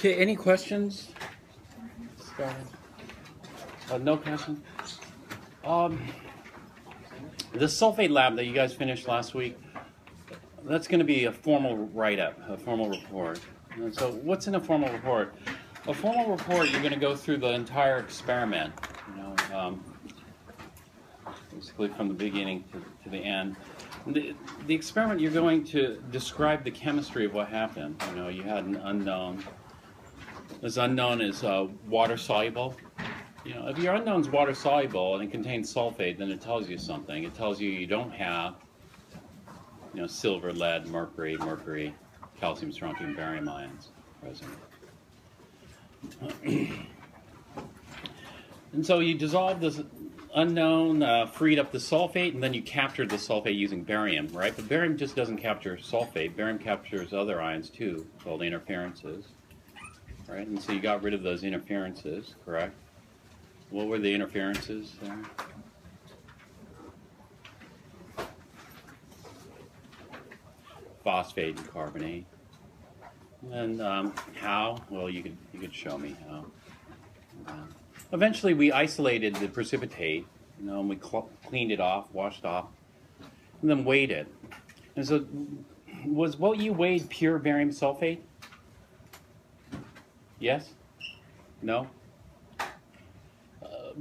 Okay, any questions? No questions? The sulfate lab that you guys finished last week, that's going to be a formal write-up, a formal report. And so what's in a formal report? A formal report, you're going to go through the entire experiment, basically from the beginning to the end. The experiment, you're going to describe the chemistry of what happened. You had an unknown. This unknown is water-soluble. If your unknown's water-soluble and it contains sulfate, then it tells you something. It tells you don't have, silver, lead, mercury, calcium, strontium, barium ions present. And so you dissolve this unknown, freed up the sulfate, and then you captured the sulfate using barium, right? But barium just doesn't capture sulfate. Barium captures other ions too, called interferences, right? And so you got rid of those interferences, correct? What were the interferences there? Phosphate and carbonate. And how? Well, you could show me how. Eventually, we isolated the precipitate, and we cleaned it off, washed off, and then weighed it. And so, was what you weighed pure barium sulfate? Yes? No?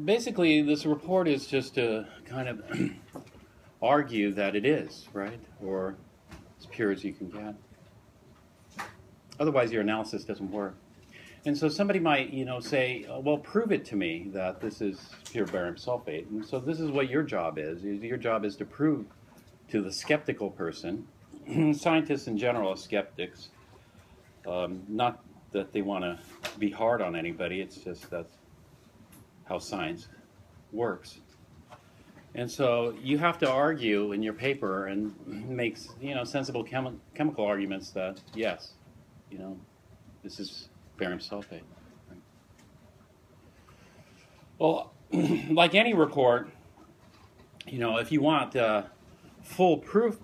Basically, this report is just to kind of argue that it is, right? Or as pure as you can get. Otherwise, your analysis doesn't work. And so somebody might, say, well, prove it to me that this is pure barium sulfate. And so this is what your job is. Your job is to prove to the skeptical person, scientists in general are skeptics, not that they want to be hard on anybody, it's just that's how science works. And so you have to argue in your paper and make, sensible chemical arguments that, yes, this is barium sulfate. Right? Well, like any report, if you want full proof,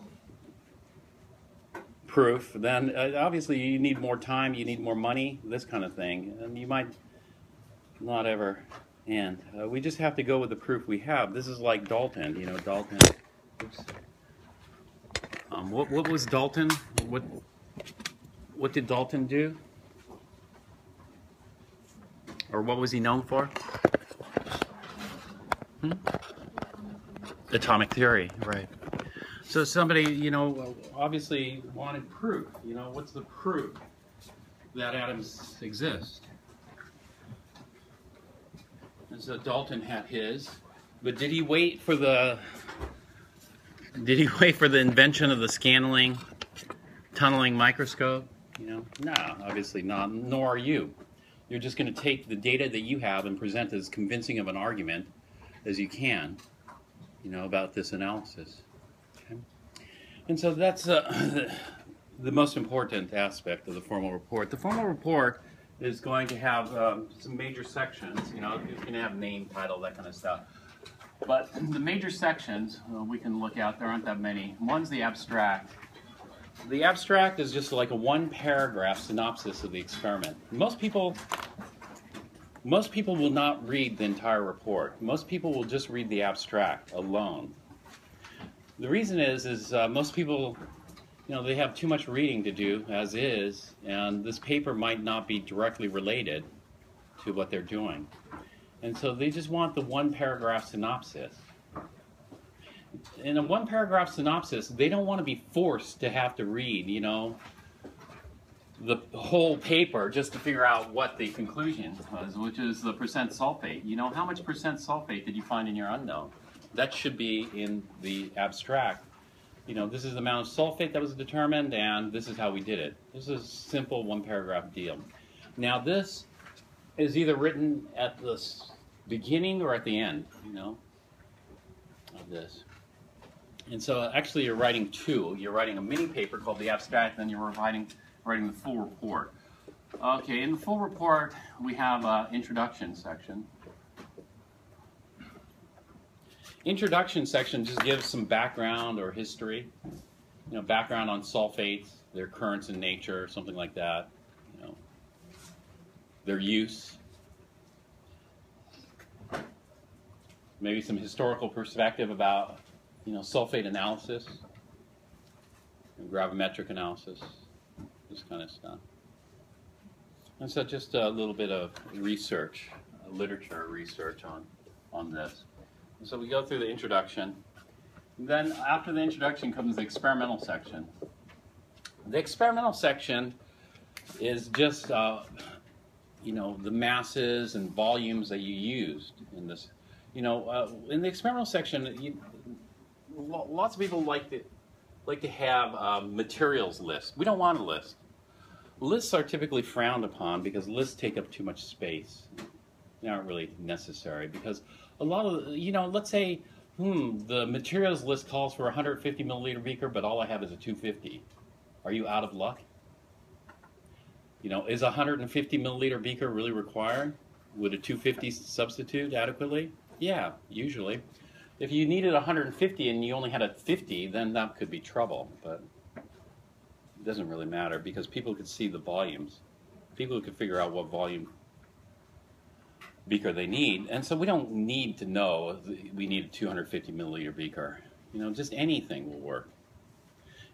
then obviously you need more time, you need more money, this kind of thing, and you might not ever end. We just have to go with the proof we have. This is like Dalton, Dalton. Oops. What was Dalton? What did Dalton do? Or what was he known for? Atomic theory, right. So somebody, obviously wanted proof. What's the proof that atoms exist? And so Dalton had his, but did he wait for the invention of the scanning, tunneling microscope? No, obviously not, nor are you. You're just going to take the data that you have and present as convincing of an argument as you can, about this analysis. Okay? And so that's the most important aspect of the formal report. The formal report is going to have some major sections, it's going to have name, title, that kind of stuff. But the major sections we can look at, there aren't that many. One's the abstract. The abstract is just like a one-paragraph synopsis of the experiment. Most people will not read the entire report. Most people will just read the abstract alone. The reason is most people, they have too much reading to do as is, and this paper might not be directly related to what they're doing. And so they just want the one-paragraph synopsis. In a one-paragraph synopsis, they don't want to be forced to have to read, the whole paper just to figure out what the conclusion was, which is the percent sulfate. How much percent sulfate did you find in your unknown? That should be in the abstract. This is the amount of sulfate that was determined, and this is how we did it. This is a simple one-paragraph deal. Now, this is either written at the beginning or at the end, of this. And so actually you're writing two. You're writing a mini paper called the abstract, and then you're writing the full report. Okay, in the full report we have an introduction section. Introduction section just gives some background or history, background on sulfates, their occurrence in nature, something like that. their use, maybe some historical perspective about, sulfate analysis, gravimetric analysis, this kind of stuff. And so just a little bit of research, literature research on this. And so we go through the introduction. And then after the introduction comes the experimental section. The experimental section is just, the masses and volumes that you used in this. In the experimental section, lots of people like to have materials lists. We don't want a list. Lists are typically frowned upon because lists take up too much space. They aren't really necessary because a lot of, let's say, the materials list calls for a 150 milliliter beaker, but all I have is a 250. Are you out of luck? Is a 150 milliliter beaker really required? Would a 250 substitute adequately? Yeah, usually. If you needed 150 and you only had a 50, then that could be trouble, but it doesn't really matter because people could see the volumes. People could figure out what volume beaker they need, and so we don't need to know we need a 250 milliliter beaker. Just anything will work.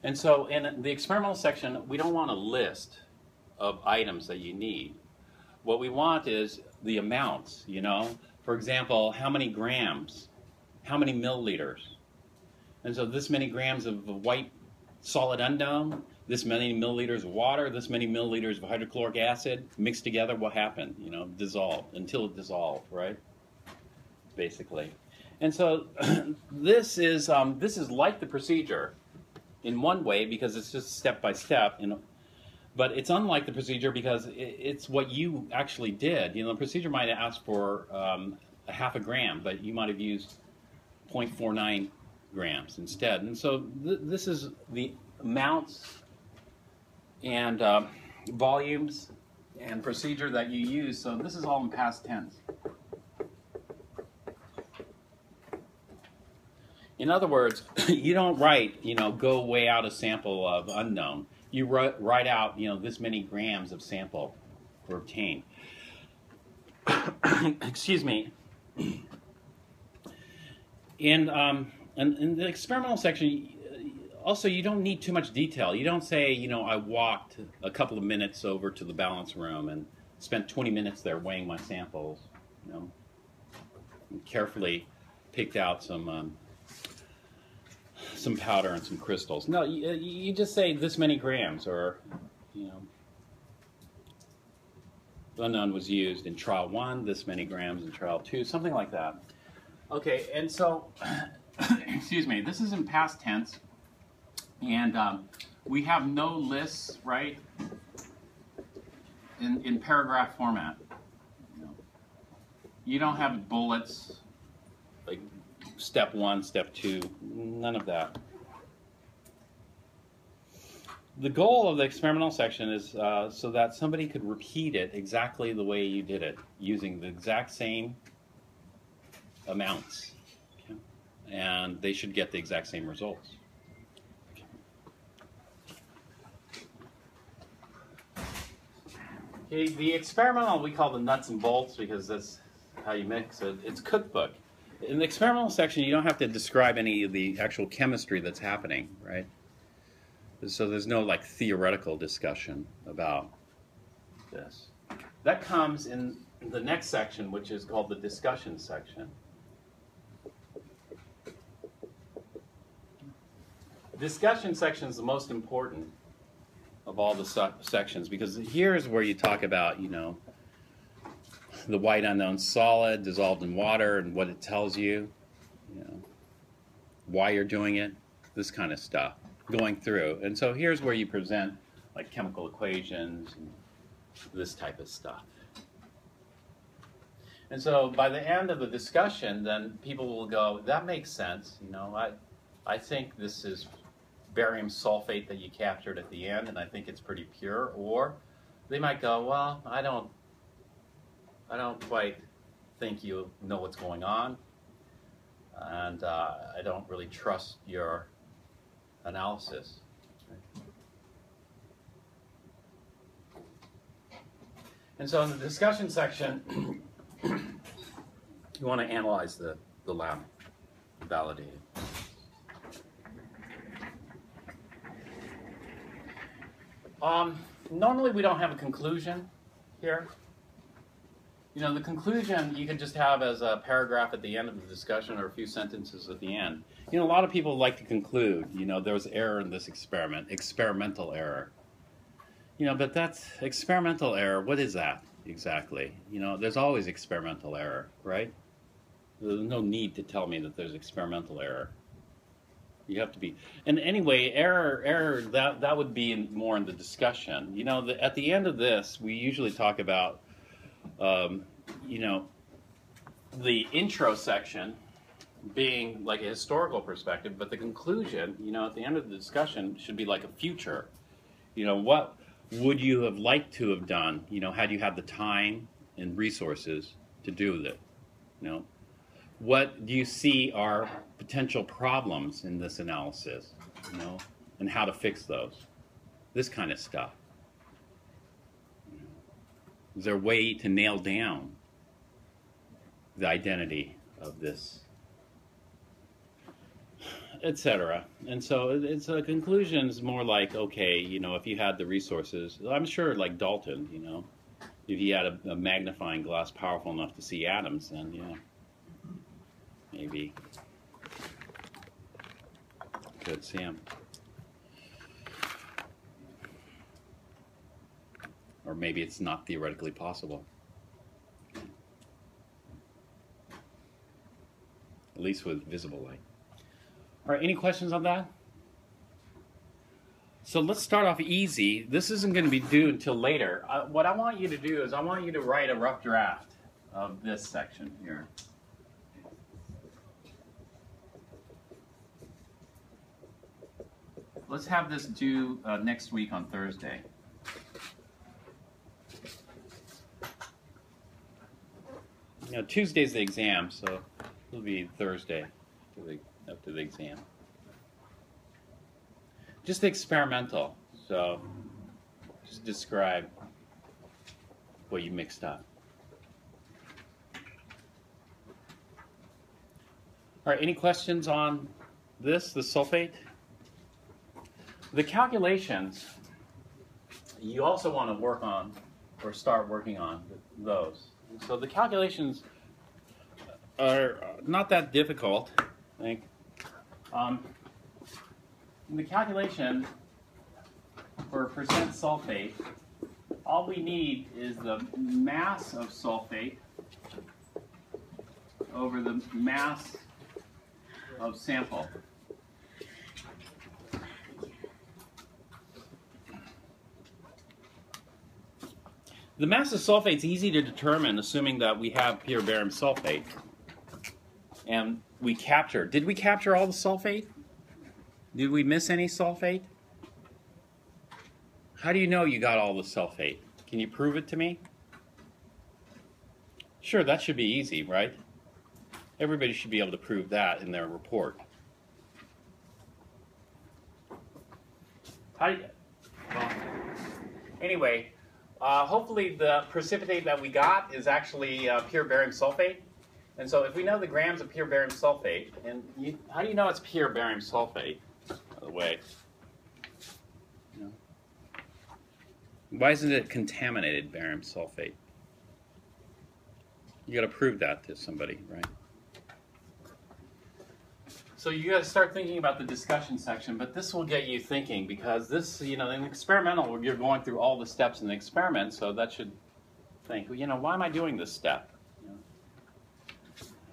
And so in the experimental section, we don't want a list of items that you need. What we want is the amounts, For example, how many grams, how many milliliters. And so this many grams of white solid unknown, this many milliliters of water, this many milliliters of hydrochloric acid, mixed together, what happened? Dissolved, until it dissolved, right? Basically. And so this is like the procedure in one way because it's just step by step, but it's unlike the procedure because it's what you actually did. The procedure might have asked for a half a gram, but you might have used 0.49 grams instead. And so this is the amounts and volumes and procedure that you use. So this is all in past tense. In other words, you don't write, go weigh out a sample of unknown. You write out, this many grams of sample were obtained. Excuse me. In the experimental section, also you don't need too much detail. You don't say, I walked a couple of minutes over to the balance room and spent 20 minutes there weighing my samples. And carefully picked out some powder and some crystals. No, you just say this many grams, or unknown was used in trial 1, this many grams in trial 2, something like that. Okay, and so, excuse me, this is in past tense, and we have no lists, right, in paragraph format. You don't have bullets, like step 1, step 2, none of that. The goal of the experimental section is so that somebody could repeat it exactly the way you did it, using the exact same amounts. Okay? And they should get the exact same results. Okay, the experimental we call the nuts and bolts because that's how you mix it. It's cookbook. In the experimental section, you don't have to describe any of the actual chemistry that's happening, right? So there's no like theoretical discussion about this. That comes in the next section, which is called the discussion section. Discussion section is the most important of all the sections because here's where you talk about, the white unknown solid dissolved in water and what it tells you, why you're doing it, this kind of stuff going through. And so here's where you present like chemical equations and this type of stuff. And so by the end of the discussion, then people will go, that makes sense. I think this is barium sulfate that you captured at the end, and I think it's pretty pure. Or they might go, well, I don't quite think you know what's going on, and I don't really trust your analysis. And so in the discussion section, you want to analyze the lab, validate it. Normally we don't have a conclusion here. You know, the conclusion you can just have as a paragraph at the end of the discussion or a few sentences at the end. You know, a lot of people like to conclude, you know, there was error in this experiment, experimental error. You know, but that's experimental error. What is that exactly? You know, there's always experimental error, right? There's no need to tell me that there's experimental error. You have to be, and anyway, error. That would be more in the discussion. You know, at the end of this, we usually talk about, you know, the intro section being like a historical perspective, but the conclusion, you know, at the end of the discussion should be like a future. You know, what would you have liked to have done? You know, had you had the time and resources to do that? You know. What do you see are potential problems in this analysis, you know, and how to fix those? This kind of stuff. Is there a way to nail down the identity of this, etc.? And so it's a conclusion is more like, okay, you know, if you had the resources, I'm sure like Dalton, you know, if he had a magnifying glass powerful enough to see atoms, then, you know, maybe could see him. Or maybe it's not theoretically possible. At least with visible light. All right, any questions on that? So let's start off easy. This isn't going to be due until later. What I want you to do is I want you to write a rough draft of this section here. Let's have this due next week on Thursday. You know, Tuesday's the exam, so it'll be Thursday after the exam. Just experimental, so just describe what you mixed up. All right, any questions on this, the sulfate? The calculations, you also want to work on or start working on those. So the calculations are not that difficult, I think. The calculation for percent sulfate, all we need is the mass of sulfate over the mass of sample. The mass of sulfate is easy to determine, assuming that we have pure barium sulfate. And we capture. Did we capture all the sulfate? Did we miss any sulfate? How do you know you got all the sulfate? Can you prove it to me? Sure, that should be easy, right? Everybody should be able to prove that in their report. Well, anyway, hopefully the precipitate that we got is actually pure barium sulfate. And so if we know the grams of pure barium sulfate, and how do you know it's pure barium sulfate, by the way? You know? Why isn't it contaminated barium sulfate? You got to prove that to somebody, right? So you got to start thinking about the discussion section, but this will get you thinking because this, you know, in experimental, you're going through all the steps in the experiment, so that should think, well, you know, why am I doing this step?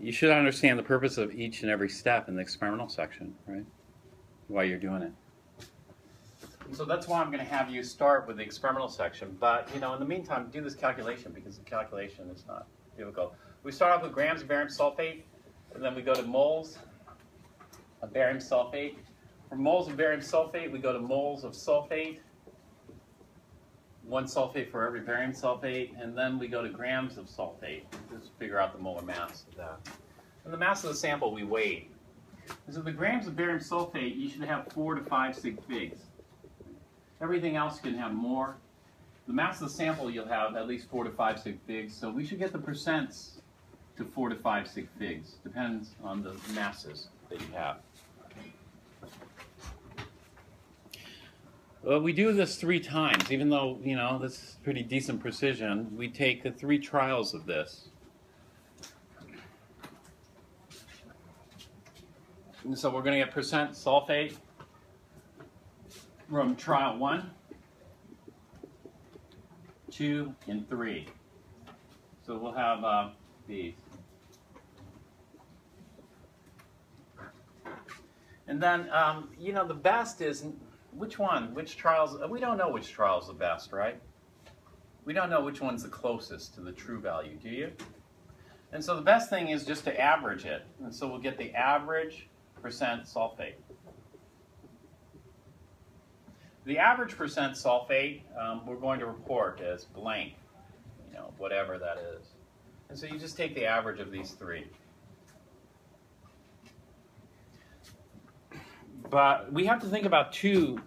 You should understand the purpose of each and every step in the experimental section, right? Why you're doing it. And so that's why I'm going to have you start with the experimental section. But, you know, in the meantime, do this calculation because the calculation is not difficult. We start off with grams of barium sulfate, and then we go to moles of barium sulfate. For moles of barium sulfate, we go to moles of sulfate. 1 sulfate for every barium sulfate, and then we go to grams of sulfate. Just figure out the molar mass of that. And the mass of the sample we weighed. And so the grams of barium sulfate, you should have 4 to 5 sig figs. Everything else can have more. the mass of the sample, you'll have at least 4 to 5 sig figs. So we should get the percents to 4 to 5 sig figs. Depends on the masses that you have. Well, we do this 3 times, even though, you know, this is pretty decent precision. We take the 3 trials of this. And so we're going to get percent sulfate from trial 1, 2, and 3. So we'll have these. And then, you know, the best is, which trials, we don't know which trial is the best, right? We don't know which one's the closest to the true value, do you? And so the best thing is just to average it. And so we'll get the average percent sulfate. The average percent sulfate, we're going to report as blank, you know, whatever that is. And so you just take the average of these 3. But we have to think about two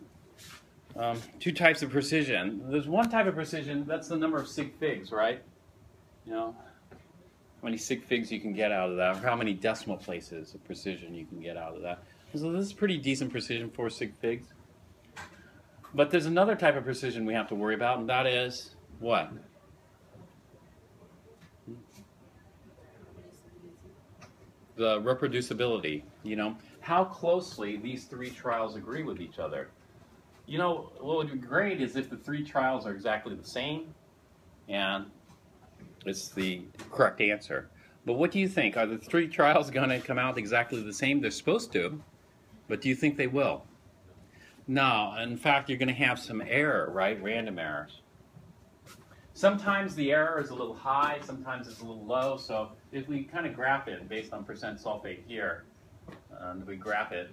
types of precision. There's one type of precision, that's the number of sig figs, right? You know, how many sig figs you can get out of that, or how many decimal places of precision you can get out of that. So this is pretty decent precision, 4 sig figs. But there's another type of precision we have to worry about, and that is what? The reproducibility, you know, how closely these 3 trials agree with each other. You know, what would be great is if the 3 trials are exactly the same and it's the correct answer. But what do you think? Are the 3 trials going to come out exactly the same? They're supposed to, but do you think they will? No, in fact, you're going to have some error, right? Random errors. Sometimes the error is a little high, sometimes it's a little low. So if we kind of graph it based on percent sulfate here, we graph it.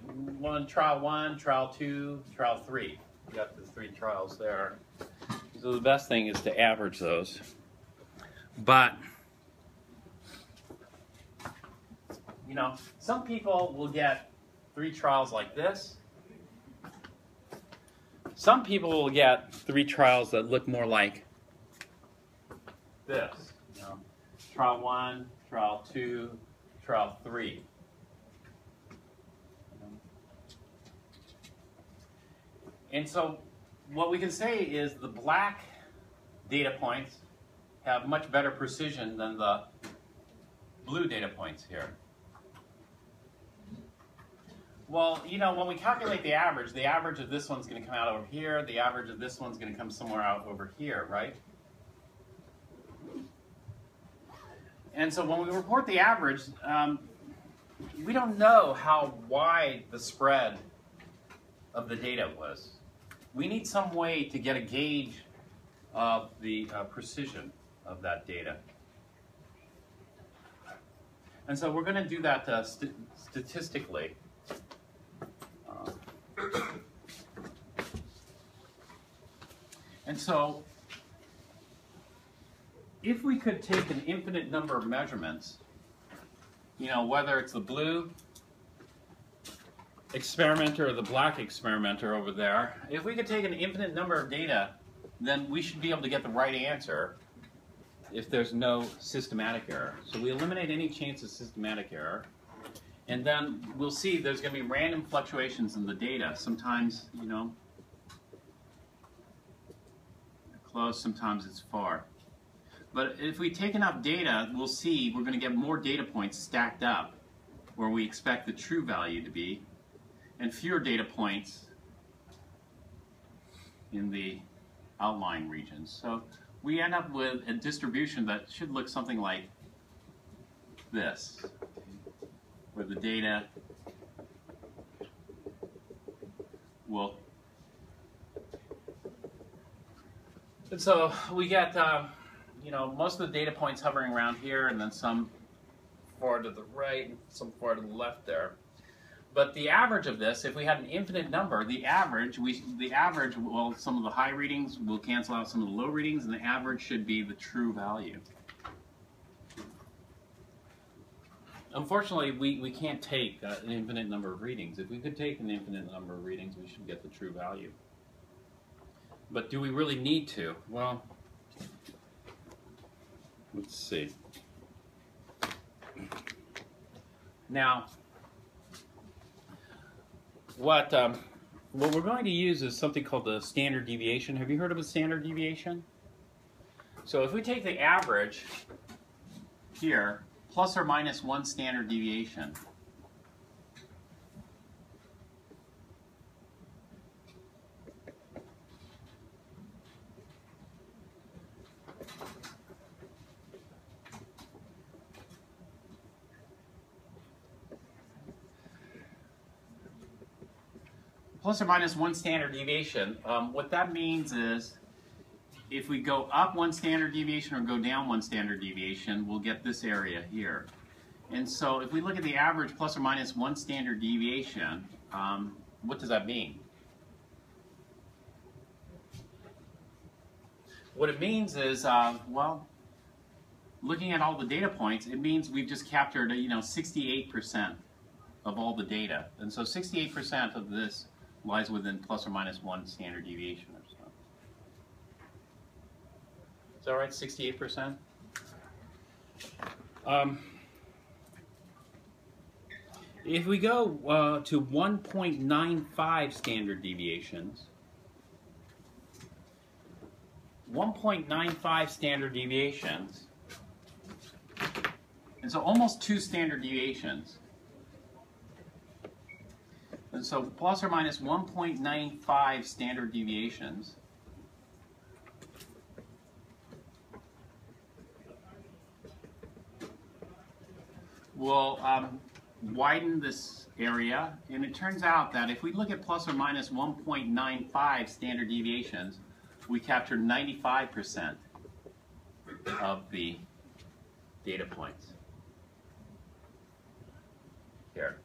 Trial 1, trial 2, trial 3. You got the 3 trials there. So the best thing is to average those. But, you know, some people will get 3 trials like this. Some people will get 3 trials that look more like this. You know, trial 1, trial 2, trial 3. And so what we can say is the black data points have much better precision than the blue data points here. Well, you know, when we calculate the average of this one's going to come out over here, the average of this one's going to come somewhere out over here, right? And so when we report the average, we don't know how wide the spread of the data was. We need some way to get a gauge of the precision of that data. And so we're going to do that statistically. And so if we could take an infinite number of measurements, you know, whether it's the blue experimenter or the black experimenter over there, if we could take an infinite number of data, then we should be able to get the right answer if there's no systematic error. So we eliminate any chance of systematic error, and then we'll see there's going to be random fluctuations in the data. Sometimes, you know, close, sometimes it's far. But if we take enough data, we'll see we're going to get more data points stacked up where we expect the true value to be, and fewer data points in the outlying regions. So we end up with a distribution that should look something like this, where the data will. And so we get, you know, most of the data points hovering around here, and then some far to the right, and some far to the left there. But the average of this, if we had an infinite number, the average, well, some of the high readings will cancel out some of the low readings, and the average should be the true value. Unfortunately, we can't take an infinite number of readings. If we could take an infinite number of readings, we should get the true value. But do we really need to? Well, let's see. Now, what we're going to use is something called the standard deviation. Have you heard of a standard deviation? So if we take the average here, plus or minus 1 standard deviation, plus or minus 1 standard deviation, what that means is if we go up 1 standard deviation or go down 1 standard deviation, we'll get this area here. And so if we look at the average plus or minus 1 standard deviation, what does that mean? What it means is, well, looking at all the data points, it means we've just captured, 68% of all the data. And so 68% of this lies within plus or minus 1 standard deviation or so. Is that right? 68%? If we go to 1.95 standard deviations, 1.95 standard deviations, and so almost 2 standard deviations. And so plus or minus 1.95 standard deviations will widen this area. And it turns out that if we look at plus or minus 1.95 standard deviations, we capture 95% of the data points here.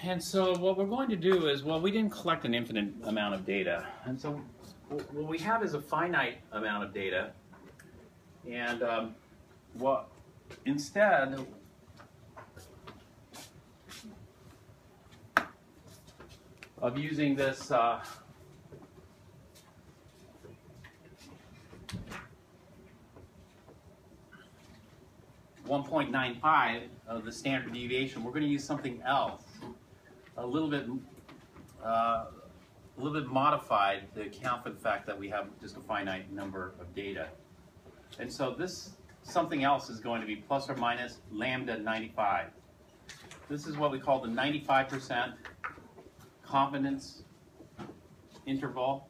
And so what we're going to do is, well, we didn't collect an infinite amount of data. And so what we have is a finite amount of data. And instead, of using this 1.95 of the standard deviation, we're going to use something else, a little bit modified to account for the fact that we have just a finite number of data. And so this something else is going to be plus or minus lambda 95. This is what we call the 95% confidence interval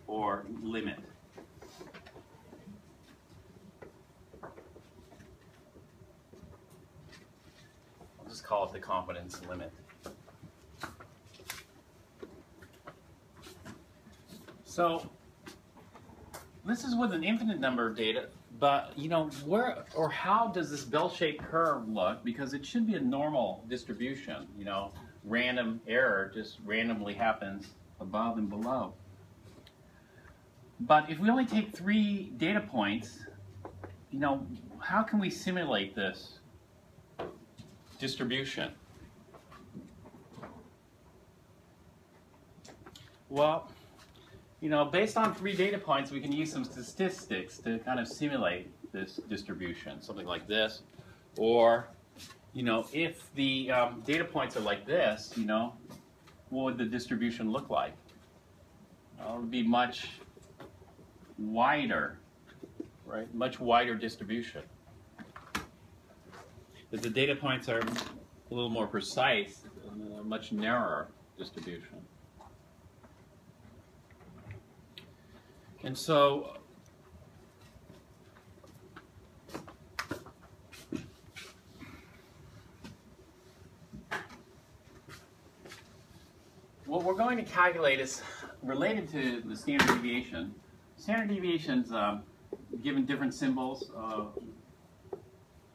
or limit. I'll just call it the confidence limit. So this is with an infinite number of data, but where or how does this bell-shaped curve look? Because it should be a normal distribution, random error just randomly happens above and below. But if we only take 3 data points, how can we simulate this distribution? Well, based on 3 data points, we can use some statistics to kind of simulate this distribution, something like this. Or, if the data points are like this, what would the distribution look like? It would be much wider, right? Much wider distribution. If the data points are a little more precise, a much narrower distribution. And so what we're going to calculate is related to the standard deviation. Standard deviations given different symbols.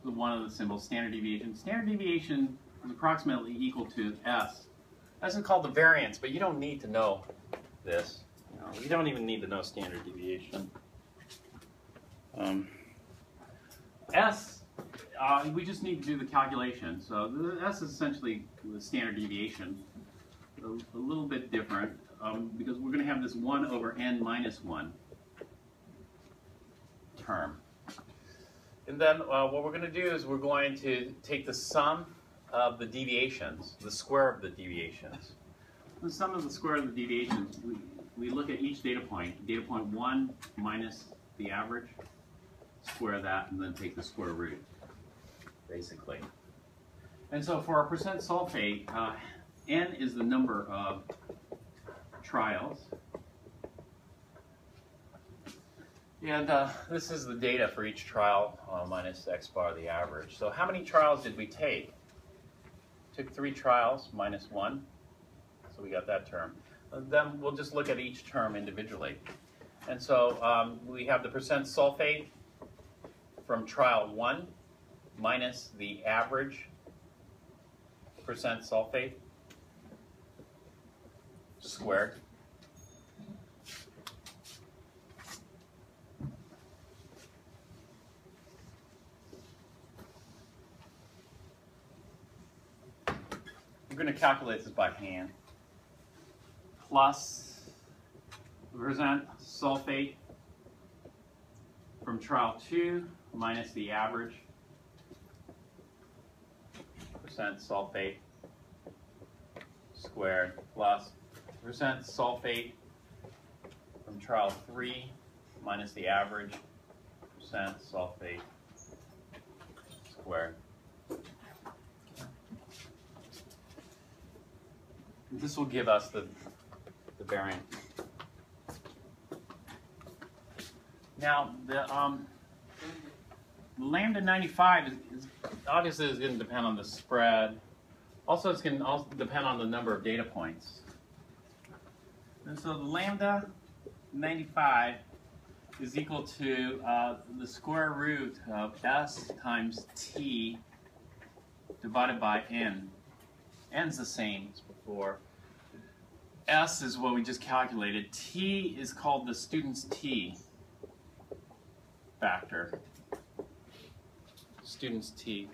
One of the symbols, standard deviation. Standard deviation is approximately equal to S. S is called the variance, but you don't need to know this. You don't even need to know standard deviation. S we just need to do the calculation. So that's essentially the standard deviation. A little bit different because we're going to have this 1 over n minus 1 term. And then what we're going to do is we're going to take the sum of the deviations, the square of the deviations. The sum of the square of the deviations, we look at each data point 1 minus the average, square that, and then take the square root, basically. And so for our percent sulfate, n is the number of trials. And this is the data for each trial minus x bar, the average. So how many trials did we take? Took 3 trials minus 1. So we got that term. And then we'll just look at each term individually. And so we have the percent sulfate from trial 1 minus the average percent sulfate squared. We're going to calculate this by hand. Plus percent sulfate from trial 2 minus the average percent sulfate squared plus percent sulfate from trial 3 minus the average percent sulfate squared. This will give us the variant. Now, the lambda 95 is obviously going to depend on the spread. Also, it's going to also depend on the number of data points. And so the lambda 95 is equal to the square root of s times t divided by n. N's the same as before. S is what we just calculated. T is called the student's T factor. Student's T.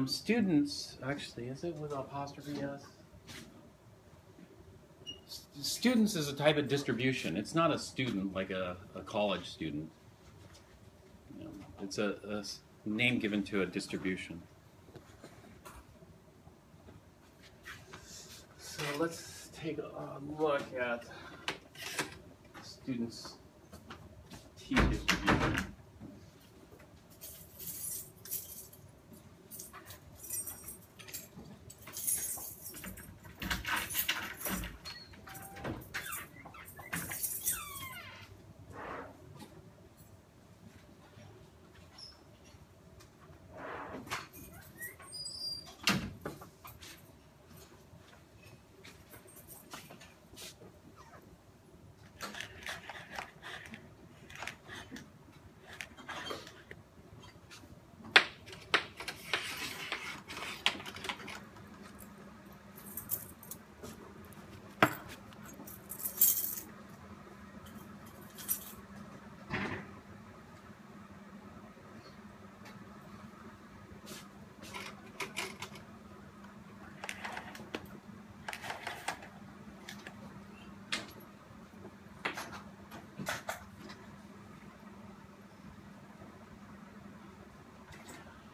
Students, actually, is it with apostrophe S? Students is a type of distribution. It's not a student like a college student. You know, it's a name given to a distribution. So let's take a look at students' T distribution.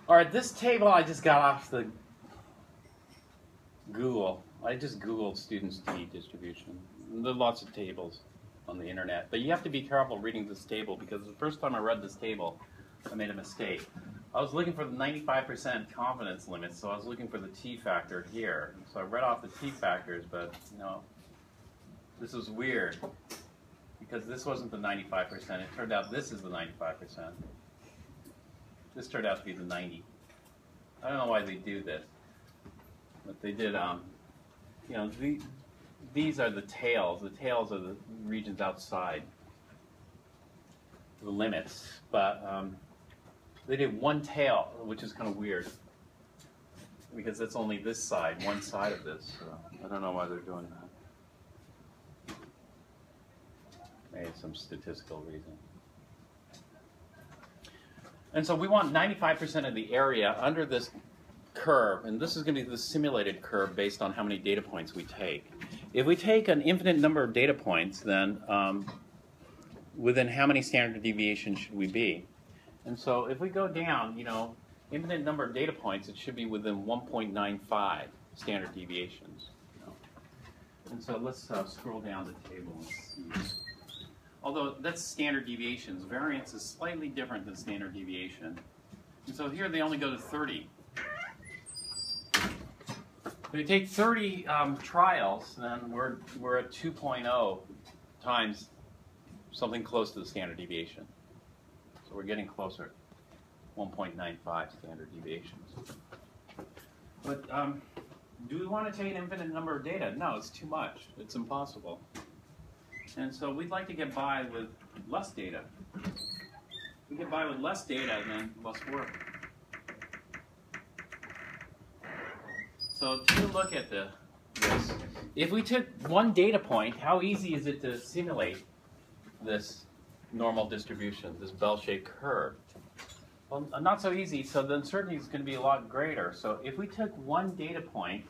All right, this table I just got off the Google. I just Googled students' T distribution. There are lots of tables on the internet, but you have to be careful reading this table because the first time I read this table, I made a mistake. I was looking for the 95% confidence limit, so I was looking for the T factor here. So I read off the T factors, but no, this was weird because this wasn't the 95%. It turned out this is the 95%. This turned out to be the 90. I don't know why they do this, but they did. You know, these are the tails. The tails are the regions outside the limits, but they did one tail, which is kind of weird because it's only this side, one side of this. So I don't know why they're doing that. Maybe some statistical reason. And so we want 95% of the area under this curve, and this is going to be the simulated curve based on how many data points we take. If we take an infinite number of data points, then within how many standard deviations should we be? And so if we go down, infinite number of data points, it should be within 1.95 standard deviations. And so let's scroll down the table and see. Although that's standard deviations, variance is slightly different than standard deviation. And so here they only go to 30. If you take 30 trials, then we're at 2.0 times something close to the standard deviation. So we're getting closer, 1.95 standard deviations. But do we want to take an infinite number of data? No, it's too much. It's impossible. And so we'd like to get by with less data. If we get by with less data, then less work. So take a look at this. If we took one data point, how easy is it to simulate this normal distribution, this bell-shaped curve? Well, not so easy, so the uncertainty is going to be a lot greater. So if we took one data point,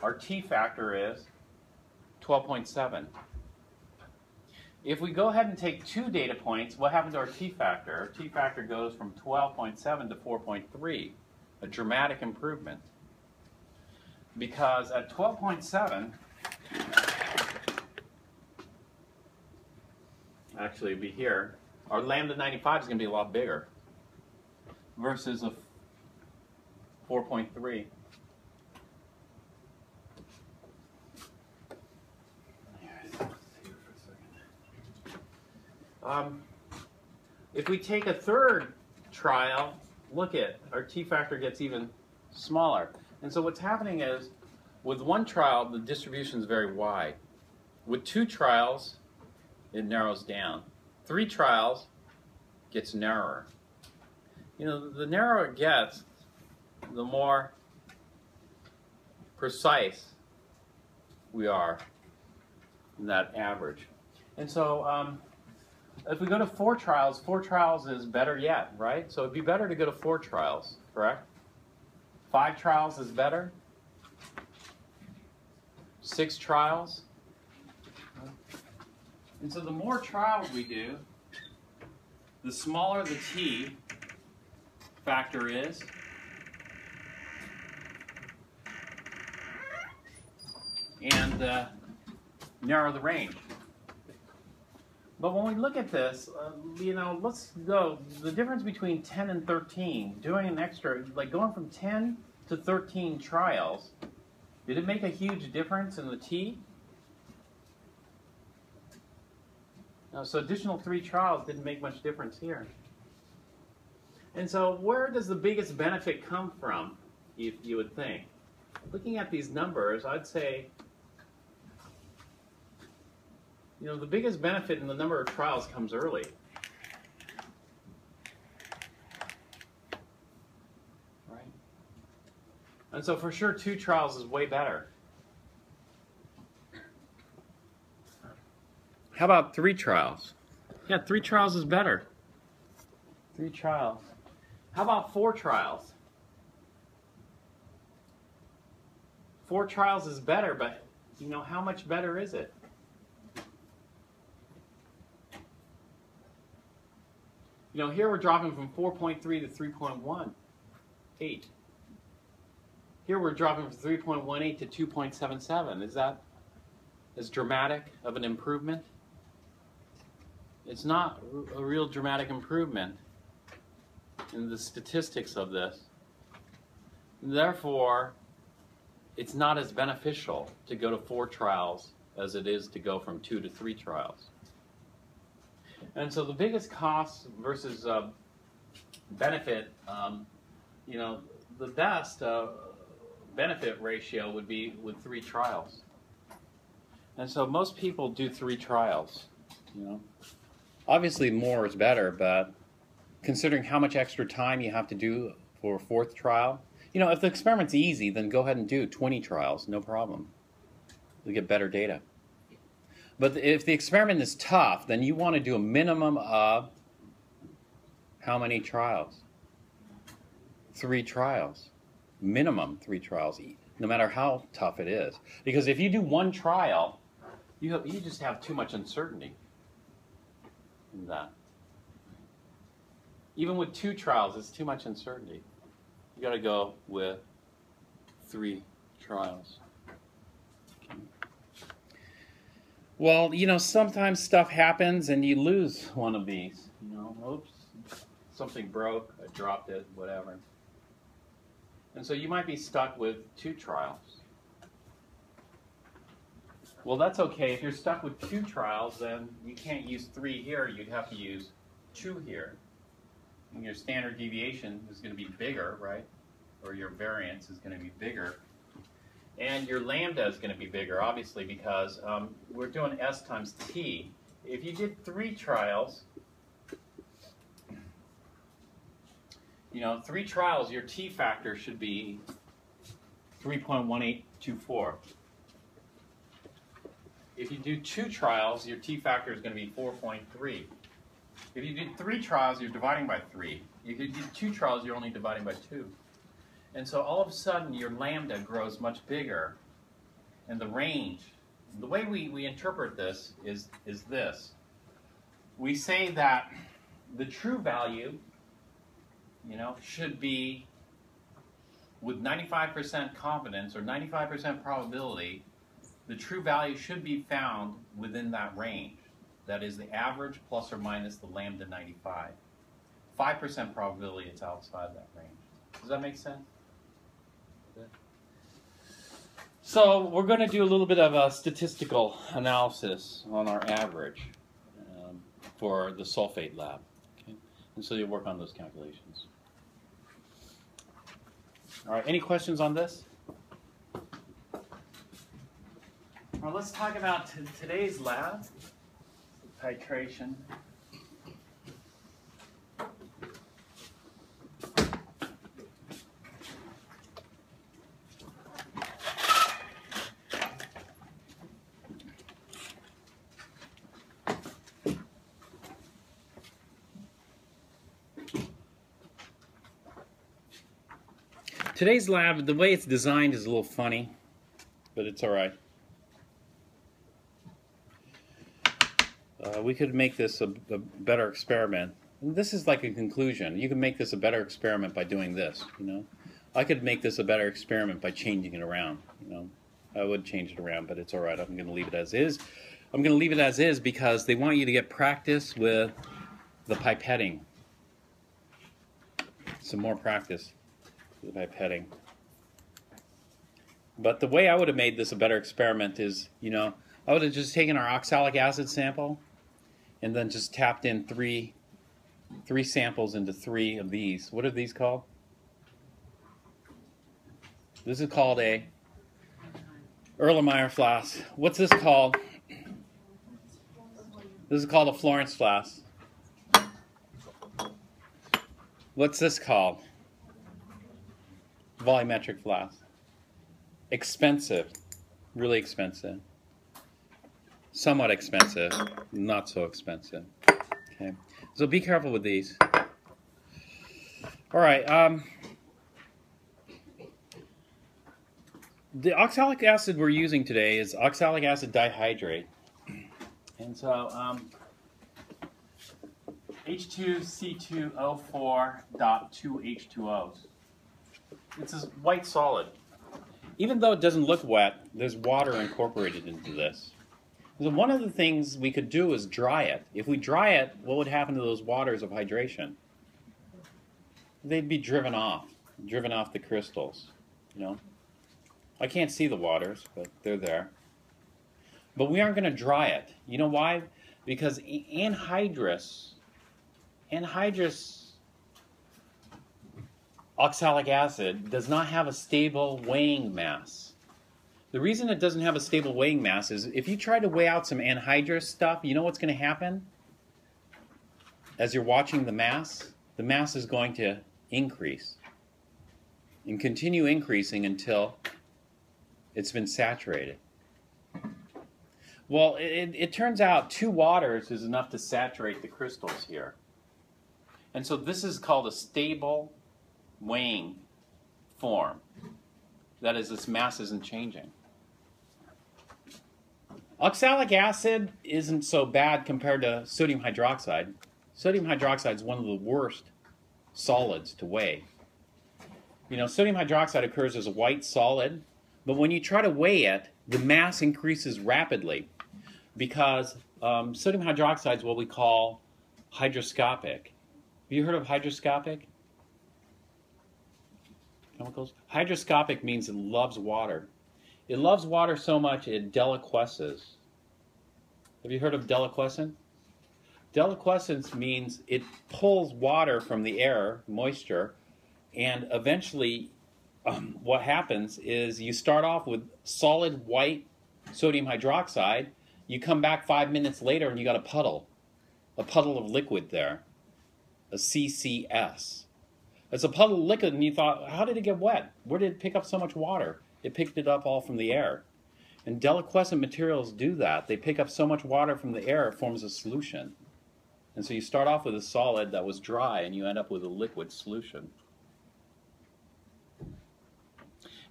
our t-factor is 12.7. If we go ahead and take two data points, what happens to our t-factor? Our t-factor goes from 12.7 to 4.3, a dramatic improvement. Because at 12.7, actually it'd be here, our lambda 95 is going to be a lot bigger versus a 4.3. If we take a third trial, look at our t-factor gets even smaller. And so what's happening is, with one trial, the distribution is very wide. With two trials, it narrows down. 3 trials gets narrower. The narrower it gets, the more precise we are in that average. And so if we go to 4 trials is better yet, right? So it'd be better to go to 4 trials, correct? 5 trials is better. 6 trials. And so the more trials we do, the smaller the t factor is. And narrow the range. But when we look at this, let's go, the difference between 10 and 13, doing an extra, like going from 10 to 13 trials, did it make a huge difference in the t? No, so additional 3 trials didn't make much difference here. And so where does the biggest benefit come from, if you would think? Looking at these numbers, I'd say, the biggest benefit in the number of trials comes early. Right? And so for sure, 2 trials is way better. How about 3 trials? Yeah, 3 trials is better. 3 trials. How about 4 trials? 4 trials is better, but how much better is it? Here we're dropping from 4.3 to 3.18. Here we're dropping from 3.18 to 2.77. Is that as dramatic of an improvement? It's not a real dramatic improvement in the statistics of this. Therefore, it's not as beneficial to go to 4 trials as it is to go from 2 to 3 trials. And so the biggest cost versus benefit, the best benefit ratio would be with 3 trials. And so most people do 3 trials. Obviously more is better, but considering how much extra time you have to do for a 4th trial, if the experiment's easy, then go ahead and do 20 trials, no problem. You'll get better data. But if the experiment is tough, then you want to do a minimum of how many trials? 3 trials, minimum 3 trials, no matter how tough it is. Because if you do 1 trial, you just have too much uncertainty in that. Even with 2 trials, it's too much uncertainty. You got to go with 3 trials. Okay. Well, you know, sometimes stuff happens and you lose one of these. You know, oops, something broke, I dropped it, whatever. And so you might be stuck with 2 trials. Well, that's okay. If you're stuck with 2 trials, then you can't use 3 here. You'd have to use 2 here. And your standard deviation is going to be bigger, right? Or your variance is going to be bigger. And your lambda is going to be bigger, obviously, because we're doing S times T. If you did 3 trials, you know, 3 trials, your T factor should be 3.1824. If you do 2 trials, your T factor is going to be 4.3. If you did 3 trials, you're dividing by 3. If you did 2 trials, you're only dividing by 2. And so all of a sudden, your lambda grows much bigger. And the range, the way we interpret this is this. We say that the true value, you know, should be with 95% confidence or 95% probability, the true value should be found within that range. That is the average plus or minus the lambda 95. 5% probability it's outside that range. Does that make sense? Good. So we're going to do a little bit of a statistical analysis on our average for the sulfate lab. Okay? And so you'll work on those calculations. All right, any questions on this? Well, let's talk about today's lab, titration. Today's lab, the way it's designed is a little funny, but it's all right. We could make this a better experiment. And this is like a conclusion. You can make this a better experiment by doing this, you know. I could make this a better experiment by changing it around, you know. I would change it around, but it's all right. I'm going to leave it as is. I'm going to leave it as is because they want you to get practice with the pipetting. Some more practice with pipetting. But the way I would have made this a better experiment is, you know, I would have just taken our oxalic acid sample and then just tapped in three samples into 3 of these. What are these called? This is called a Erlenmeyer flask. What's this called? This is called a Florence flask. What's this called? Volumetric flask. Expensive. Really expensive. Somewhat expensive. Not so expensive. Okay. So be careful with these. All right. The oxalic acid we're using today is oxalic acid dihydrate. And so H2C2O4.2H2Os. It's this white solid. Even though it doesn't look wet, there's water incorporated into this. So one of the things we could do is dry it. If we dry it, what would happen to those waters of hydration? They'd be driven off the crystals, you know. I can't see the waters, but they're there. But we aren't going to dry it. You know why? Because anhydrous oxalic acid does not have a stable weighing mass. The reason it doesn't have a stable weighing mass is if you try to weigh out some anhydrous stuff, you know what's going to happen? As you're watching the mass is going to increase and continue increasing until it's been saturated. Well, it turns out 2 waters is enough to saturate the crystals here. And so this is called a stable weighing form. That is, its mass isn't changing. Oxalic acid isn't so bad compared to sodium hydroxide. Sodium hydroxide is one of the worst solids to weigh. You know, sodium hydroxide occurs as a white solid, but when you try to weigh it, the mass increases rapidly because sodium hydroxide is what we call hygroscopic. Have you heard of hygroscopic chemicals? Hygroscopic means it loves water. It loves water so much it deliquesces. Have you heard of deliquescence? Deliquescence means it pulls water from the air, moisture, and eventually what happens is you start off with solid white sodium hydroxide. You come back 5 minutes later and you got a puddle of liquid there, a CCS. It's a puddle of liquid, and you thought, how did it get wet? Where did it pick up so much water? It picked it up all from the air. And deliquescent materials do that. They pick up so much water from the air, it forms a solution. And so you start off with a solid that was dry, and you end up with a liquid solution.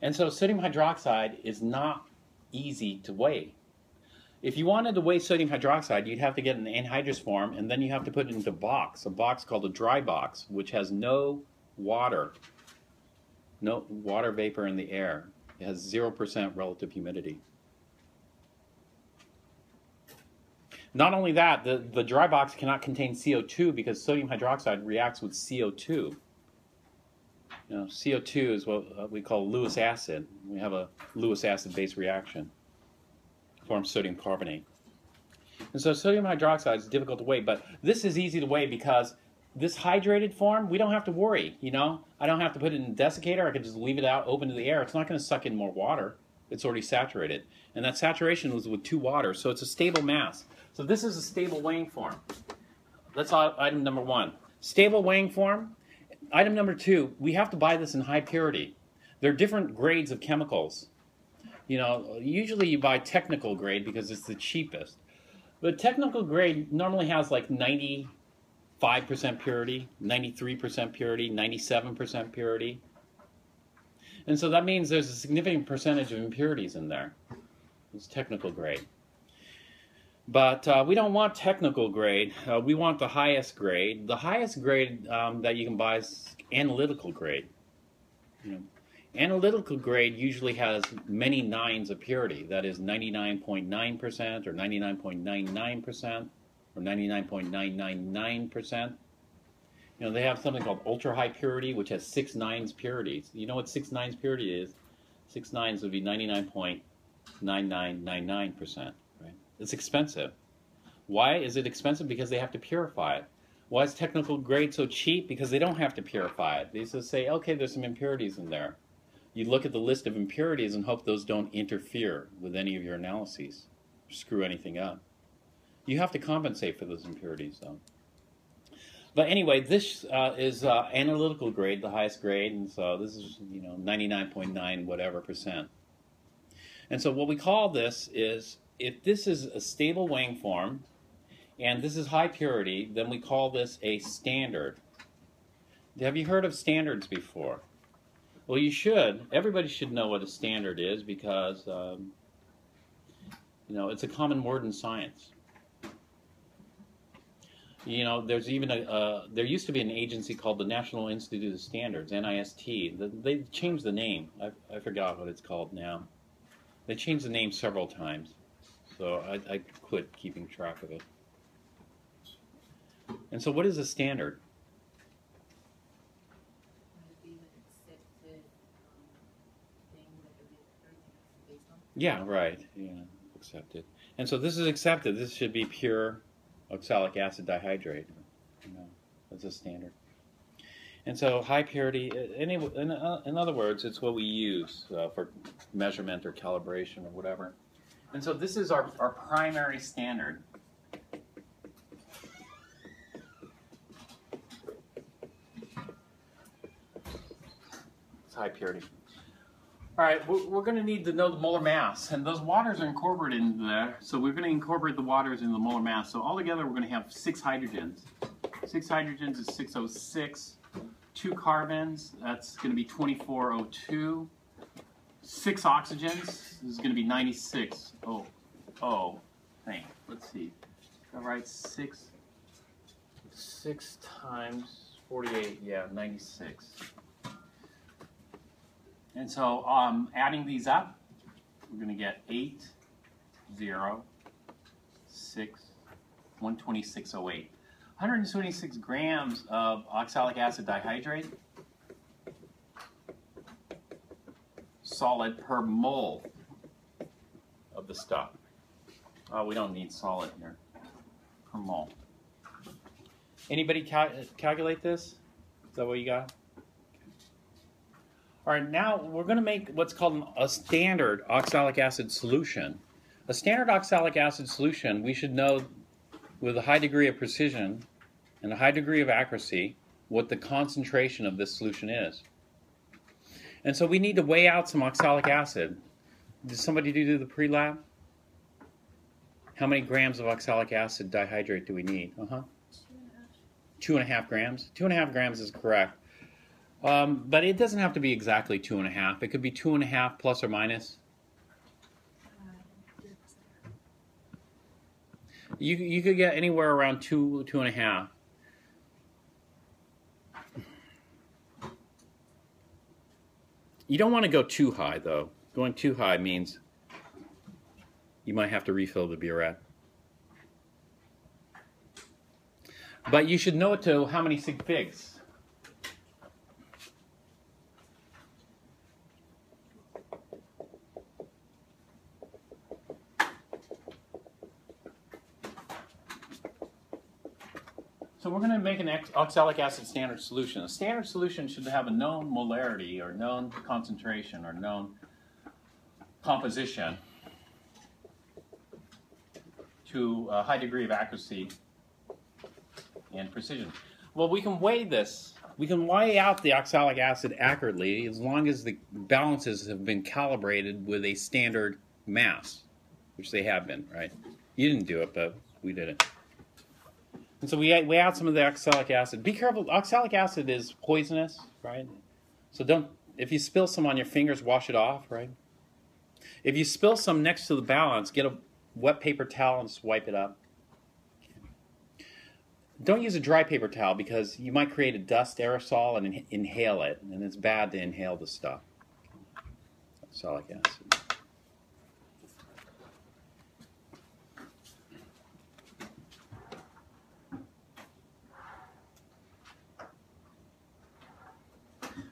And so sodium hydroxide is not easy to weigh. If you wanted to weigh sodium hydroxide, you'd have to get an anhydrous form, and then you have to put it into a box called a dry box, which has no water vapor in the air. It has 0% relative humidity. Not only that, the dry box cannot contain CO2 because sodium hydroxide reacts with CO2. You know, CO2 is what we call Lewis acid. We have a Lewis acid-based reaction. Forms sodium carbonate. And so sodium hydroxide is difficult to weigh, but this is easy to weigh because this hydrated form, we don't have to worry, you know. I don't have to put it in a desiccator. I can just leave it out open to the air. It's not going to suck in more water. It's already saturated. And that saturation was with 2 waters, so it's a stable mass. So this is a stable weighing form. That's item number 1. Stable weighing form. Item number 2, we have to buy this in high purity. There are different grades of chemicals. You know, usually you buy technical grade because it's the cheapest. But technical grade normally has like 95% purity, 93% purity, 97% purity. And so that means there's a significant percentage of impurities in there. It's technical grade. But we don't want technical grade. We want the highest grade. The highest grade that you can buy is analytical grade. You know, analytical grade usually has many nines of purity. That is 99.9% or 99.99% or 99.999%. You know, they have something called ultra high purity, which has 6 nines purities. You know what 6 nines purity is? 6 nines would be 99.9999%. Right? It's expensive. Why is it expensive? Because they have to purify it. Why is technical grade so cheap? Because they don't have to purify it. They just say, okay, there's some impurities in there. You look at the list of impurities and hope those don't interfere with any of your analyses, or screw anything up. You have to compensate for those impurities, though. But anyway, this is analytical grade, the highest grade, and so this is 99.9 whatever percent. And so what we call this is, if this is a stable weighing form, and this is high purity, then we call this a standard. Have you heard of standards before? Well, you should. Everybody should know what a standard is because, it's a common word in science. You know, there's even there used to be an agency called the National Institute of Standards, NIST. They changed the name. I forgot what it's called now. They changed the name several times, so I quit keeping track of it. And so what is a standard? Yeah, right. Yeah, accepted. And so this is accepted. This should be pure oxalic acid dihydrate. That's a standard. And so high purity, in other words, it's what we use for measurement or calibration or whatever. And so this is our primary standard. It's high purity. All right, we're going to need to know the molar mass, and those waters are incorporated into there, so we're going to incorporate the waters into the molar mass. So altogether, we're going to have 6 hydrogens. 6 hydrogens is 606. 2 carbons, that's going to be 24O2. 6 oxygens, this is going to be 96. Oh, hang on, let's see. All right, 6 times 48, yeah, 96. And so adding these up, we're going to get 8, 0, 6, 126.08. 126 grams of oxalic acid dihydrate, solid per mole of the stuff. Oh, we don't need solid here, per mole. Anybody calculate this? Is that what you got? All right, now we're going to make what's called a standard oxalic acid solution. A standard oxalic acid solution, we should know with a high degree of precision and a high degree of accuracy what the concentration of this solution is. And so we need to weigh out some oxalic acid. Did somebody do the pre-lab? How many grams of oxalic acid dihydrate do we need? 2.5 grams. 2.5 grams is correct. But it doesn't have to be exactly 2.5. It could be 2.5 plus or minus. You could get anywhere around 2.5. You don't want to go too high, though. Going too high means you might have to refill the burette. But you should know it to how many sig figs. So we're going to make an oxalic acid standard solution. A standard solution should have a known molarity or known concentration or known composition to a high degree of accuracy and precision. Well, we can weigh this. We can weigh out the oxalic acid accurately as long as the balances have been calibrated with a standard mass, which they have been, right? You didn't do it, but we did it. And so we weigh out some of the oxalic acid. Be careful, oxalic acid is poisonous, right? So don't, if you spill some on your fingers, wash it off, right? If you spill some next to the balance, get a wet paper towel and just wipe it up. Don't use a dry paper towel because you might create a dust aerosol and inhale it, and it's bad to inhale the stuff. Oxalic acid.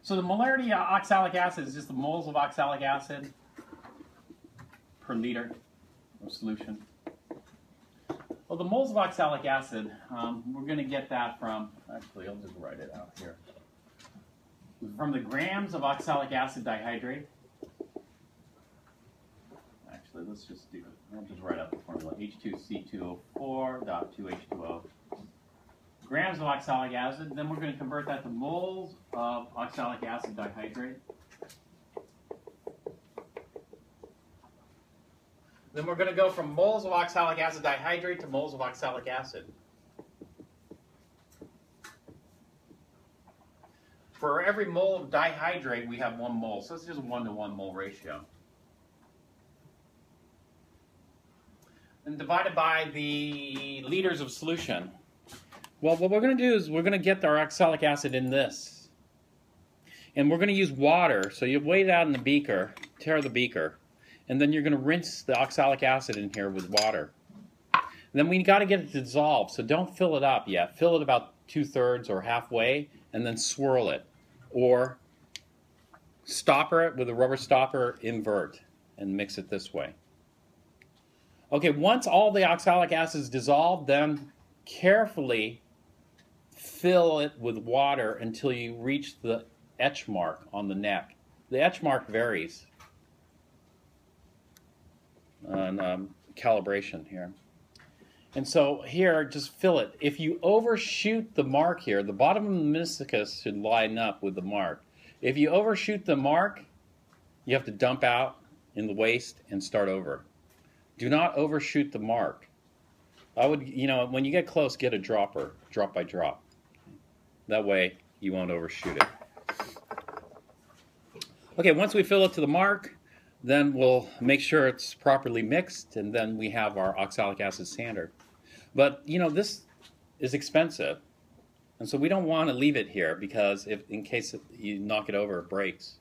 So the molarity of oxalic acid is just the moles of oxalic acid per liter of solution. Well, the moles of oxalic acid, we're going to get that from, actually I'll just write it out here, from the grams of oxalic acid dihydrate. Actually, let's just do it. I'll just write out the formula, H2C2O4.2H2O. Grams of oxalic acid, then we're going to convert that to moles of oxalic acid dihydrate. Then we're going to go from moles of oxalic acid dihydrate to moles of oxalic acid. For every mole of dihydrate, we have 1 mole. So it's just a 1-to-1 mole ratio. And divided by the liters of solution. Well, what we're going to do is we're going to get our oxalic acid in this. And we're going to use water. So you weigh it out in the beaker, tear the beaker, and then you're going to rinse the oxalic acid in here with water. And then we got to get it to dissolve, so don't fill it up yet. Fill it about 2/3 or halfway, and then swirl it. Or stopper it with a rubber stopper, invert, and mix it this way. Okay, once all the oxalic acid is dissolved, then carefully fill it with water until you reach the etch mark on the neck. The etch mark varies on calibration here. And so here, just fill it. If you overshoot the mark here, the bottom of the meniscus should line up with the mark. If you overshoot the mark, you have to dump out in the waste and start over. Do not overshoot the mark. I would, when you get close, get a dropper, drop by drop. That way you won't overshoot it. Okay, once we fill it to the mark, then we'll make sure it's properly mixed, and then we have our oxalic acid sander. But, you know, this is expensive, and so we don't want to leave it here because in case you knock it over, it breaks.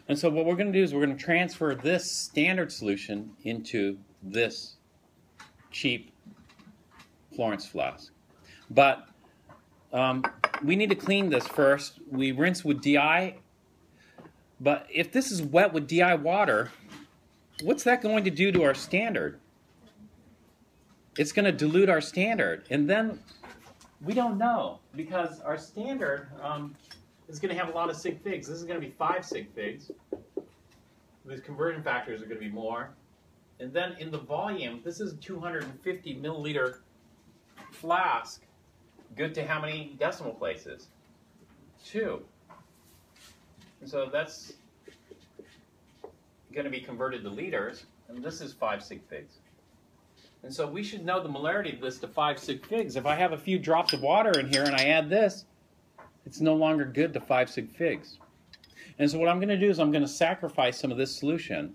And so what we're going to do is we're going to transfer this standard solution into this cheap Florence flask. But we need to clean this first. We rinse with DI. But if this is wet with DI water, what's that going to do to our standard? It's going to dilute our standard. And then we don't know, because our standard is going to have a lot of sig figs. This is going to be 5 sig figs. These conversion factors are going to be more. And then in the volume, this is a 250 milliliter flask. Good to how many decimal places? 2. And so that's going to be converted to liters, and this is 5 sig figs. And so we should know the molarity of this to 5 sig figs. If I have a few drops of water in here and I add this, it's no longer good to 5 sig figs. And so what I'm going to do is I'm going to sacrifice some of this solution.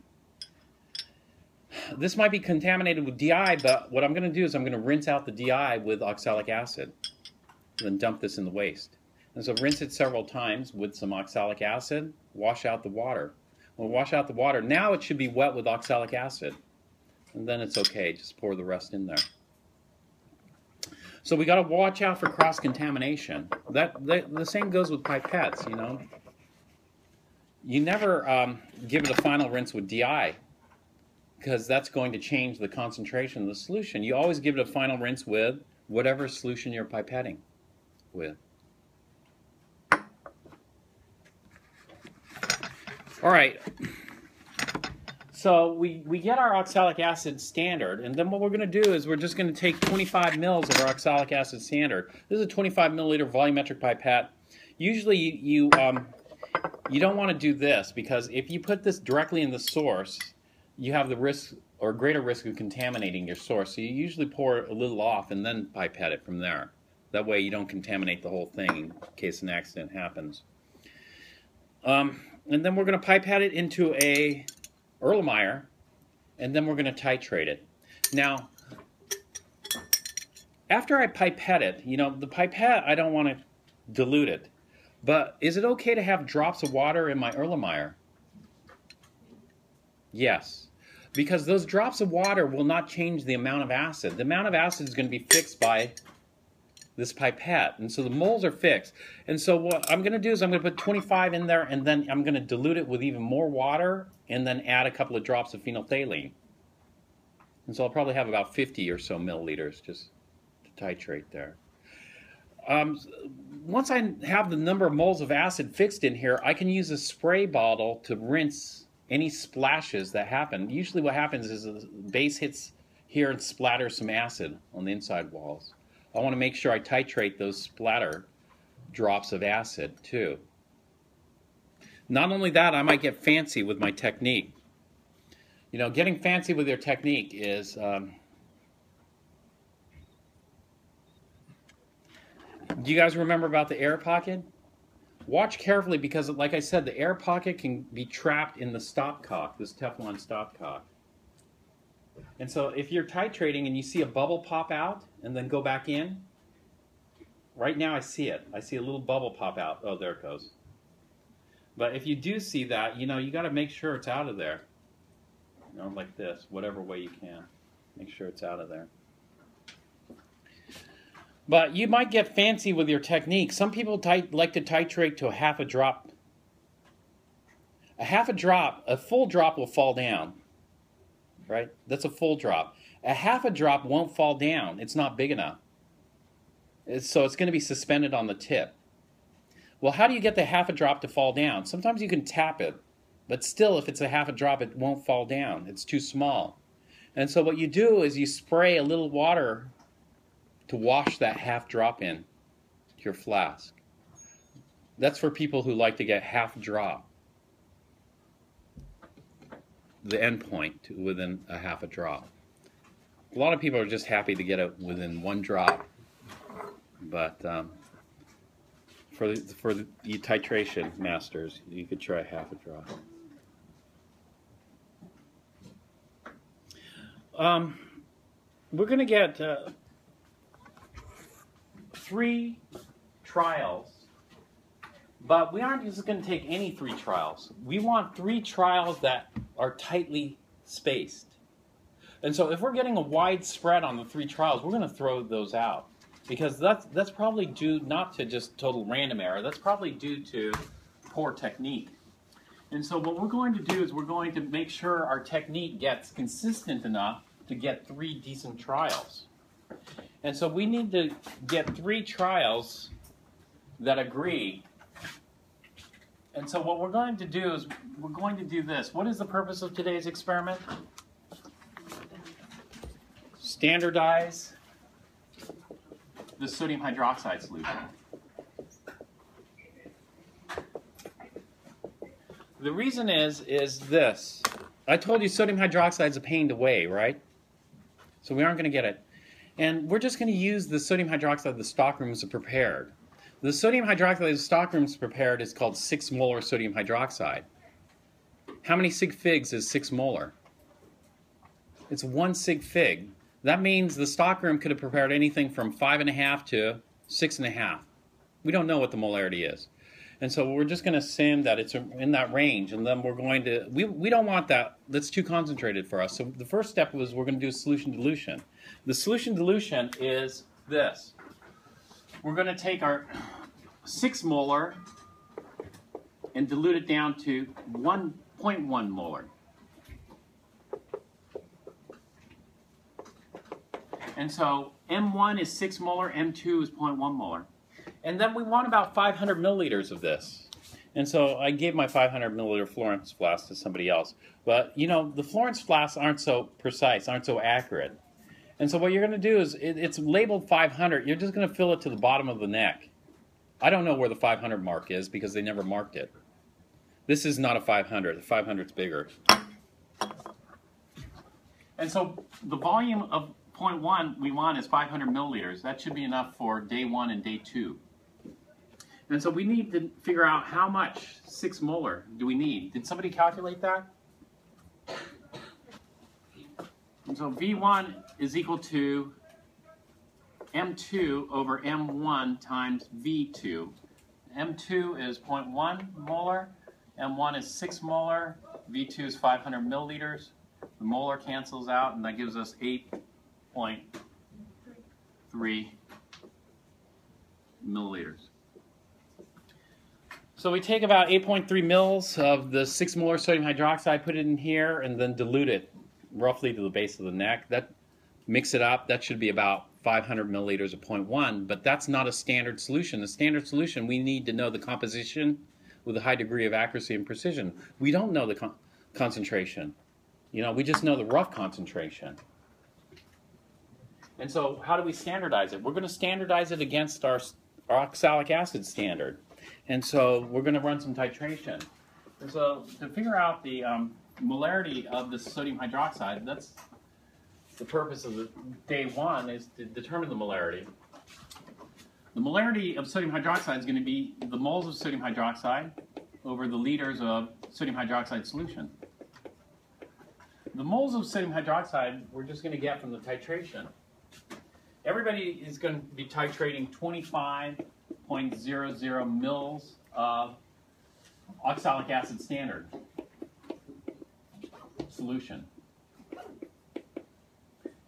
This might be contaminated with DI, but what I'm going to do is I'm going to rinse out the DI with oxalic acid, and then dump this in the waste. And so rinse it several times with some oxalic acid, wash out the water. We'll wash out the water. Now it should be wet with oxalic acid. And then it's okay, just pour the rest in there. So we got to watch out for cross-contamination. The same goes with pipettes, you know. You never give it a final rinse with DI, because that's going to change the concentration of the solution. You always give it a final rinse with whatever solution you're pipetting with. All right, so we get our oxalic acid standard, and then what we're going to do is we're just going to take 25 mils of our oxalic acid standard. This is a 25 milliliter volumetric pipette. Usually you don't want to do this, because if you put this directly in the source, you have the risk or greater risk of contaminating your source. So you usually pour a little off and then pipette it from there. That way you don't contaminate the whole thing in case an accident happens. And then we're going to pipette it into a Erlenmeyer, and then we're going to titrate it. Now, after I pipette it, you know, the pipette, I don't want to dilute it. But is it okay to have drops of water in my Erlenmeyer? Yes, because those drops of water will not change the amount of acid. The amount of acid is going to be fixed by this pipette, and so the moles are fixed. And so what I'm going to do is I'm going to put 25 in there, and then I'm going to dilute it with even more water, and then add a couple of drops of phenolphthalein. And so I'll probably have about 50 or so milliliters just to titrate there. Once I have the number of moles of acid fixed in here, I can use a spray bottle to rinse any splashes that happen. Usually what happens is the base hits here and splatters some acid on the inside walls. I want to make sure I titrate those splatter drops of acid too. Not only that, I might get fancy with my technique. You know, getting fancy with your technique is do you guys remember about the air pocket? Watch carefully, because like I said, the air pocket can be trapped in the stopcock, this Teflon stopcock. And so if you're titrating and you see a bubble pop out and then go back in, right now I see it. I see a little bubble pop out. Oh, there it goes. But if you do see that, you know, you got to make sure it's out of there. You know, like this, whatever way you can. Make sure it's out of there. But you might get fancy with your technique. Some people like to titrate to a half a drop. A half a drop, a full drop will fall down. Right? That's a full drop. A half a drop won't fall down. It's not big enough. So it's going to be suspended on the tip. Well, how do you get the half a drop to fall down? Sometimes you can tap it, but still, if it's a half a drop, it won't fall down. It's too small. And so what you do is you spray a little water to wash that half drop in to your flask. That's for people who like to get half drop. The end point to within a half a drop. A lot of people are just happy to get it within one drop, but for the titration masters, you could try half a drop. We're going to get 3 trials, but we aren't just going to take any 3 trials. We want 3 trials that are tightly spaced. And so if we're getting a wide spread on the 3 trials, we're going to throw those out. Because that's probably due not to just total random error, that's probably due to poor technique. And so what we're going to do is we're going to make sure our technique gets consistent enough to get 3 decent trials. And so we need to get 3 trials that agree. And so what we're going to do is we're going to do this. What is the purpose of today's experiment? Standardize the sodium hydroxide solution. The reason is this. I told you sodium hydroxide is a pain to weigh, right? So we aren't going to get it. And we're just going to use the sodium hydroxide the stockrooms have prepared. The sodium hydroxide the stockrooms prepared is called 6 molar sodium hydroxide. How many sig figs is 6 molar? It's 1 sig fig. That means the stockroom could have prepared anything from 5.5 to 6.5. We don't know what the molarity is. And so we're just going to assume that it's in that range, and then we're going to, we don't want that, that's too concentrated for us. So the first step was we're going to do a solution dilution. The solution dilution is this. We're going to take our 6 molar and dilute it down to 1.1 molar. And so M1 is 6 molar, M2 is 0.1 molar. And then we want about 500 milliliters of this. And so I gave my 500 milliliter Florence flask to somebody else. But, you know, the Florence flasks aren't so precise, aren't so accurate. And so what you're going to do is, it's labeled 500. You're just going to fill it to the bottom of the neck. I don't know where the 500 mark is because they never marked it. This is not a 500. The 500 is bigger. And so the volume of 0.1 we want is 500 milliliters. That should be enough for day 1 and day 2. And so we need to figure out how much 6 molar do we need. Did somebody calculate that? And so V1 is equal to M2 over M1 times V2. M2 is 0.1 molar, M1 is 6 molar, V2 is 500 milliliters. The molar cancels out, and that gives us 8.3 milliliters. So we take about 8.3 mils of the 6 molar sodium hydroxide, put it in here, and then dilute it roughly to the base of the neck. That mix it up. That should be about 500 milliliters of 0.1, but that's not a standard solution. The standard solution, we need to know the composition with a high degree of accuracy and precision. We don't know the concentration. You know, we just know the rough concentration. And so how do we standardize it? We're going to standardize it against our oxalic acid standard. And so we're going to run some titration. And so to figure out the molarity of the sodium hydroxide, that's the purpose of the day 1, is to determine the molarity. The molarity of sodium hydroxide is going to be the moles of sodium hydroxide over the liters of sodium hydroxide solution. The moles of sodium hydroxide we're just going to get from the titration. Everybody is going to be titrating 25.00 mils of oxalic acid standard solution.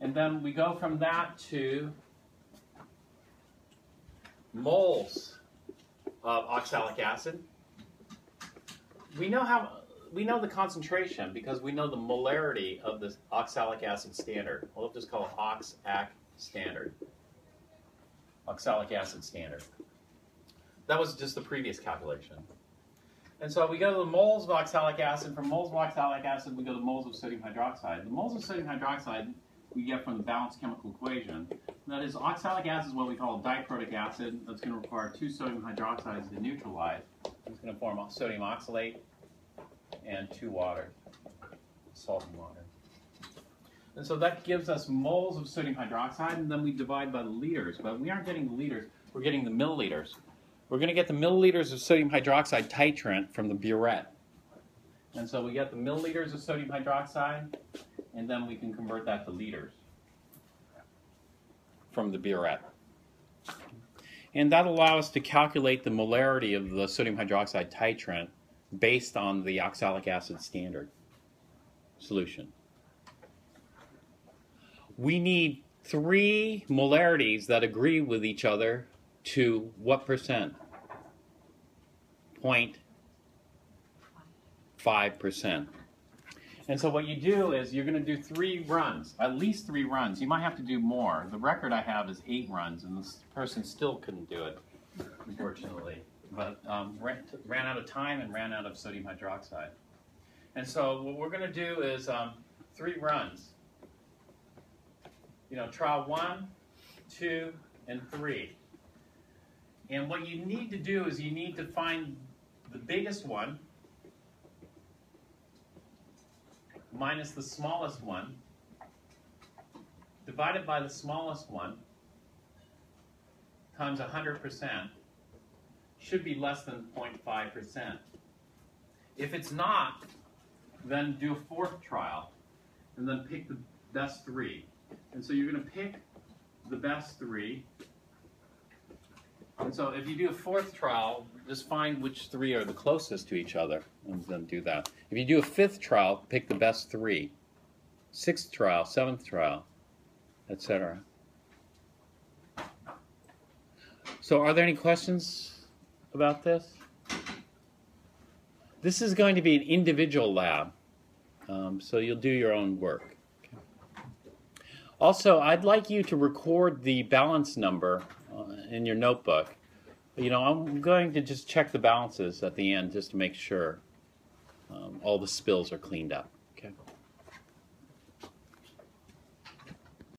And then we go from that to moles of oxalic acid. We know the concentration because we know the molarity of the oxalic acid standard. We'll just call it ox-ac standard. Oxalic acid standard. That was just the previous calculation. And so we go to the moles of oxalic acid. From moles of oxalic acid, we go to moles of sodium hydroxide. The moles of sodium hydroxide we get from the balanced chemical equation. That is, oxalic acid is what we call diprotic acid. That's going to require 2 sodium hydroxides to neutralize. It's going to form a sodium oxalate and 2 water, salt and water. And so that gives us moles of sodium hydroxide, and then we divide by the liters. But we aren't getting the liters, we're getting the milliliters. we're going to get the milliliters of sodium hydroxide titrant from the burette. And so we get the milliliters of sodium hydroxide, and then we can convert that to liters from the burette. And that'll allow us to calculate the molarity of the sodium hydroxide titrant based on the oxalic acid standard solution. We need 3 molarities that agree with each other to what percent? 0.5%. And so what you do is you're going to do 3 runs, at least 3 runs. You might have to do more. The record I have is 8 runs, and this person still couldn't do it, unfortunately. But ran out of time and ran out of sodium hydroxide. And so what we're going to do is 3 runs. You know, trial 1, 2, and 3. And what you need to do is you need to find the biggest one minus the smallest one divided by the smallest one times 100% should be less than 0.5%. If it's not, then do a 4th trial and then pick the best 3. And so you're going to pick the best 3. And so if you do a 4th trial, just find which 3 are the closest to each other and then do that. If you do a 5th trial, pick the best 3. 6th trial, 7th trial, etc. So are there any questions about this? This is going to be an individual lab, so you'll do your own work. Also, I'd like you to record the balance number in your notebook. You know, I'm going to just check the balances at the end just to make sure all the spills are cleaned up.